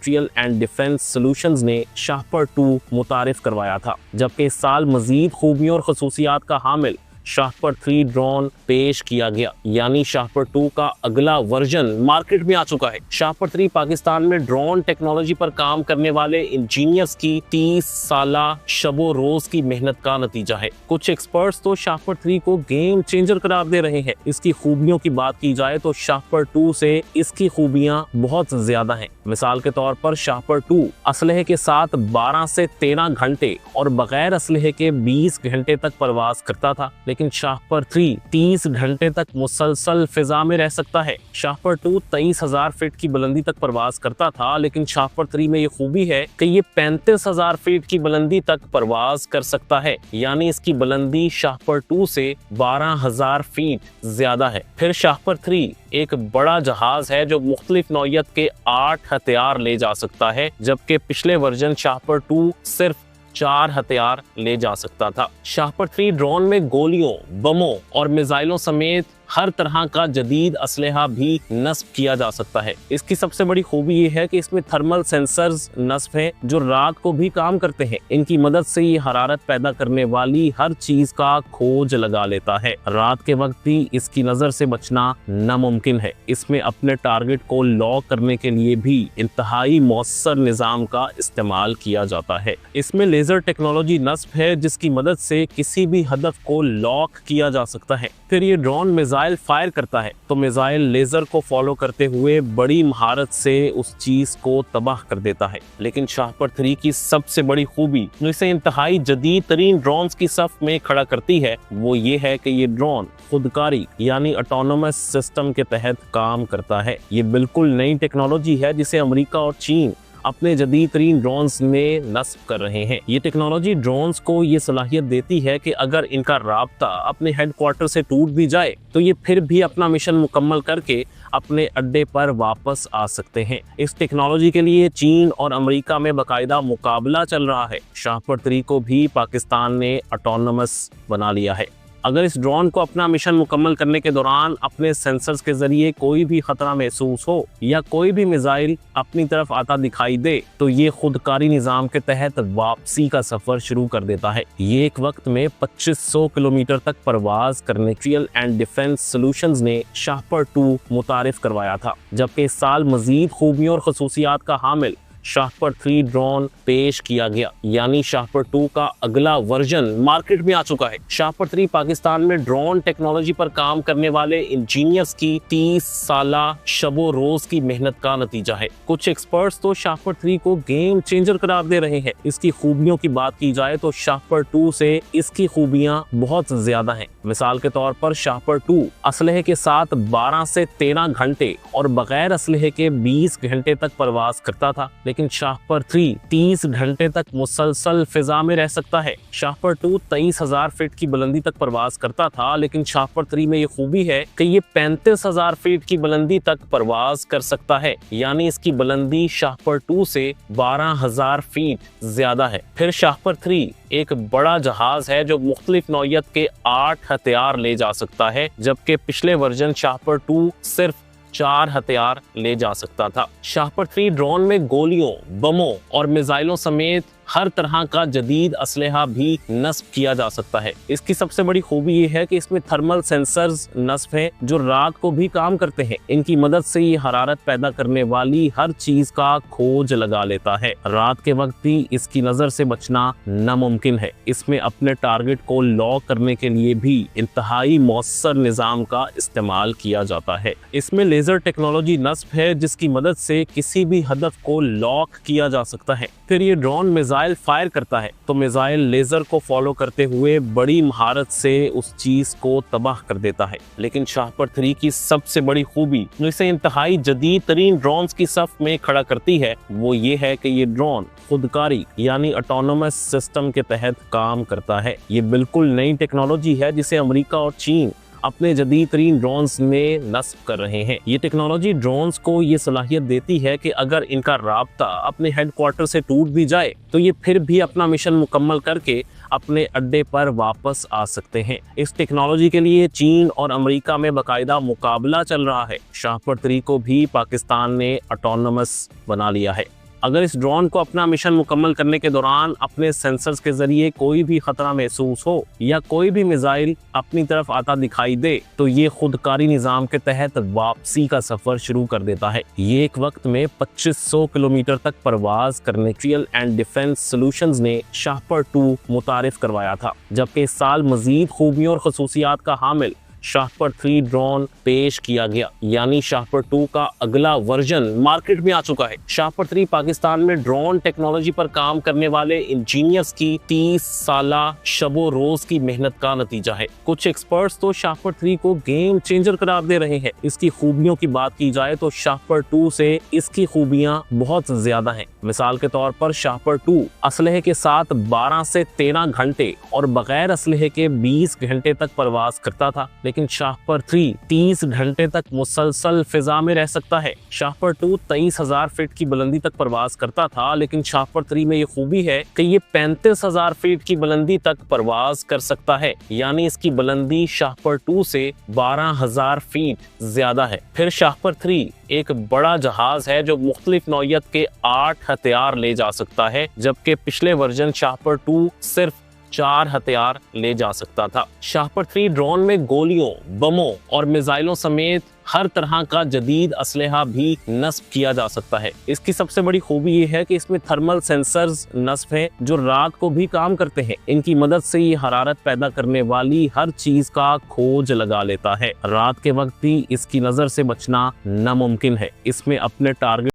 Industrial and defence solutions ने शाहपर 2 मुतारिफ करवाया था, जबकि इस साल मजीद खूबियों और खसूसियात का हामिल शाहपर 3 ड्रोन पेश किया गया, यानी शाहपर 2 का अगला वर्जन मार्केट में आ चुका है। शाहपर 3 पाकिस्तान में ड्रोन टेक्नोलॉजी पर काम करने वाले इंजीनियर्स की 30 साला शबो रोज की मेहनत का नतीजा है। कुछ एक्सपर्ट्स तो शाहपर 3 को गेम चेंजर करार दे रहे हैं। इसकी खूबियों की बात की जाए तो शाहपर 2 से इसकी खूबियां बहुत ज्यादा हैं। मिसाल के तौर पर शाहपर 2 असलहे के साथ 12 से 13 घंटे और बगैर असलहे के 20 घंटे तक परवाज करता था, लेकिन शाहपर 3 30 घंटे तक मुसलसल फिजा में रह सकता है। शाहपर 2 23,000 फीट की बुलंदी तक परवाज करता था, लेकिन शाहपर 3 में ये खूबी है कि ये 35,000 फीट की बुलंदी तक परवाज कर सकता है, यानी इसकी बुलंदी शाहपर 2 से 12,000 फीट ज्यादा है। फिर शाहपर 3 एक बड़ा जहाज है जो मुख्तलिफ नौइयत के 8 हथियार ले जा सकता है, जबकि पिछले वर्जन शाहपर 2 सिर्फ 4 हथियार ले जा सकता था। शाहपर 3 ड्रोन में गोलियों, बमों और मिसाइलों समेत हर तरह का जदीद असलहा भी नस्ब किया जा सकता है। इसकी सबसे बड़ी खूबी ये है कि इसमें थर्मल सेंसर्स नस्ब हैं जो रात को भी काम करते हैं। इनकी मदद से ये हरारत पैदा करने वाली हर चीज का खोज लगा लेता है। रात के वक्त भी इसकी नजर से बचना नामुमकिन है। इसमें अपने टारगेट को लॉक करने के लिए भी इंतहाई मौसर निजाम का इस्तेमाल किया जाता है। इसमें लेजर टेक्नोलॉजी नस्ब है जिसकी मदद से किसी भी हदफ को लॉक किया जा सकता है। फिर ये ड्रोन मिसाइल फायर करता है तो मिसाइल लेजर को फॉलो करते हुए बड़ी महारत से उस चीज को तबाह कर देता है। लेकिन शाहपर 3 की सबसे बड़ी खूबी जो इसे इंतहाई जदीद तरीन ड्रोन्स की सफ में खड़ा करती है वो ये है कि ये ड्रोन खुदकारी यानी ऑटोनोमस सिस्टम के तहत काम करता है। ये बिल्कुल नई टेक्नोलॉजी है जिसे अमेरिका और चीन अपने जदीद तरीन ड्रोन्स में नस्ब कर रहे हैं। ये टेक्नोलॉजी ड्रोन्स को ये सलाहियत देती है कि अगर इनका राब्ता अपने हेडक्वार्टर से टूट भी जाए तो ये फिर भी अपना मिशन मुकम्मल करके अपने अड्डे पर वापस आ सकते हैं। इस टेक्नोलॉजी के लिए चीन और अमेरिका में बाकायदा मुकाबला चल रहा है। शाहपर 3 को भी पाकिस्तान ने ऑटोनोमस बना लिया है। अगर इस ड्रोन को अपना मिशन मुकम्मल करने के दौरान अपने सेंसर्स के जरिए कोई भी खतरा महसूस हो या कोई भी मिसाइल अपनी तरफ आता दिखाई दे तो ये खुदकारी निजाम के तहत वापसी का सफर शुरू कर देता है। ये एक वक्त में 2500 किलोमीटर तक परवाज करने इंडस्ट्रियल एंड डिफेंस सॉल्यूशंस ने शाहपर 2 मुतारिफ करवाया था, जबकि इस साल मजीद खूबियों और खसूसियात का हामिल शाहपर 3 ड्रोन पेश किया गया, यानी शाहपर 2 का अगला वर्जन मार्केट में आ चुका है। शाहपर 3 पाकिस्तान में ड्रोन टेक्नोलॉजी पर काम करने वाले इंजीनियर्स की 30 साला शबो रोज की मेहनत का नतीजा है। कुछ एक्सपर्ट्स तो शाहपर 3 को गेम चेंजर करार दे रहे हैं। इसकी खूबियों की बात की जाए तो शाहपर 2 से इसकी खूबियां बहुत ज्यादा हैं। मिसाल के तौर पर शाहपर 2 असलहे के साथ 12 से 13 घंटे और बगैर असलहे के 20 घंटे तक परवाज करता था, लेकिन शाहपर 3 30 घंटे तक मुसलसल फिजा में रह सकता है। शाहपर 2 23,000 फीट की बुलंदी तक परवाज करता था, लेकिन शाहपर 3 में ये खूबी है कि ये 35,000 फीट की बुलंदी तक परवाज कर सकता है, यानी इसकी बुलंदी शाहपर 2 से 12,000 फीट ज्यादा है। फिर शाहपर 3 एक बड़ा जहाज है जो मुख्तलिफ नौइयत के 8 हथियार ले जा सकता है, जबकि पिछले वर्जन शाहपर 2 सिर्फ 4 हथियार ले जा सकता था। शाहपर 3 ड्रोन में गोलियों, बमों और मिसाइलों समेत हर तरह का जदीद असलहा भी नस्ब किया जा सकता है। इसकी सबसे बड़ी खूबी ये है कि इसमें थर्मल सेंसर्स नस्ब हैं जो रात को भी काम करते हैं। इनकी मदद से ये हरारत पैदा करने वाली हर चीज का खोज लगा लेता है। रात के वक्त भी इसकी नजर से बचना नामुमकिन है। इसमें अपने टारगेट को लॉक करने के लिए भी इंतहाई मौसर निजाम का इस्तेमाल किया जाता है। इसमें लेजर टेक्नोलॉजी नस्ब है जिसकी मदद से किसी भी हदफ को लॉक किया जा सकता है। फिर ये ड्रोन मिसाइल फायर करता है तो मिसाइल लेजर को फॉलो करते हुए बड़ी महारत से उस चीज को तबाह कर देता है। लेकिन शाहपर 3 की सबसे बड़ी खूबी जो इसे इंतहाई जदीद तरीन ड्रोन्स की सफ में खड़ा करती है वो ये है कि ये ड्रोन खुदकारी यानी ऑटोनोमस सिस्टम के तहत काम करता है। ये बिल्कुल नई टेक्नोलॉजी है जिसे अमेरिका और चीन अपने जदीद तरीन ड्रोन्स में नस्ब कर रहे हैं। ये टेक्नोलॉजी ड्रोन्स को ये सलाहियत देती है कि अगर इनका राब्ता अपने हेडक्वार्टर से टूट भी जाए तो ये फिर भी अपना मिशन मुकम्मल करके अपने अड्डे पर वापस आ सकते हैं। इस टेक्नोलॉजी के लिए चीन और अमेरिका में बाकायदा मुकाबला चल रहा है। शाहपर 3 को भी पाकिस्तान ने ऑटोनोमस बना लिया है। अगर इस ड्रोन को अपना मिशन मुकम्मल करने के दौरान अपने सेंसर्स के जरिए कोई भी खतरा महसूस हो या कोई भी मिसाइल अपनी तरफ आता दिखाई दे तो ये खुदकारी निजाम के तहत वापसी का सफर शुरू कर देता है। ये एक वक्त में 2500 किलोमीटर तक परवाज करने रियल एंड डिफेंस सॉल्यूशंस ने शाहपर 2 मुतारिफ करवाया था, जबकि इस साल मजीद खूबियों और खसूसियात का हामिल शाहपर 3 ड्रोन पेश किया गया, यानी शाहपर 2 का अगला वर्जन मार्केट में आ चुका है। शाहपर 3 पाकिस्तान में ड्रोन टेक्नोलॉजी पर काम करने वाले इंजीनियर्स की 30 साला शबो रोज की मेहनत का नतीजा है। कुछ एक्सपर्ट्स तो शाहपर 3 को गेम चेंजर करार दे रहे हैं। इसकी खूबियों की बात की जाए तो शाहपर 2 से इसकी खूबियां बहुत ज्यादा हैं। मिसाल के तौर पर शाहपर 2 असलहे के साथ 12 से 13 घंटे और बगैर असलहे के 20 घंटे तक परवाज करता था, लेकिन शाहपर 3 30 घंटे तक मुसलसल फिजा में रह सकता है। शाहपर 2 23,000 फीट की बुलंदी तक परवाज करता था, लेकिन शाहपर 3 में ये खूबी है कि ये 35,000 फीट की बुलंदी तक परवाज कर सकता है, यानी इसकी बुलंदी शाहपर 2 से 12,000 फीट ज्यादा है। फिर शाहपर 3 एक बड़ा जहाज है जो मुख्तलिफ नौइयत के 8 हथियार ले जा सकता है, जबकि पिछले वर्जन शाहपर 2 सिर्फ 4 हथियार ले जा सकता था। शाहपर 3 ड्रोन में गोलियों, बमों और मिसाइलों समेत हर तरह का जदीद असलहा भी नस्ब किया जा सकता है। इसकी सबसे बड़ी खूबी ये है कि इसमें थर्मल सेंसर्स नस्ब हैं जो रात को भी काम करते हैं। इनकी मदद से ये हरारत पैदा करने वाली हर चीज का खोज लगा लेता है। रात के वक्त भी इसकी नजर से बचना नामुमकिन है। इसमें अपने टारगेट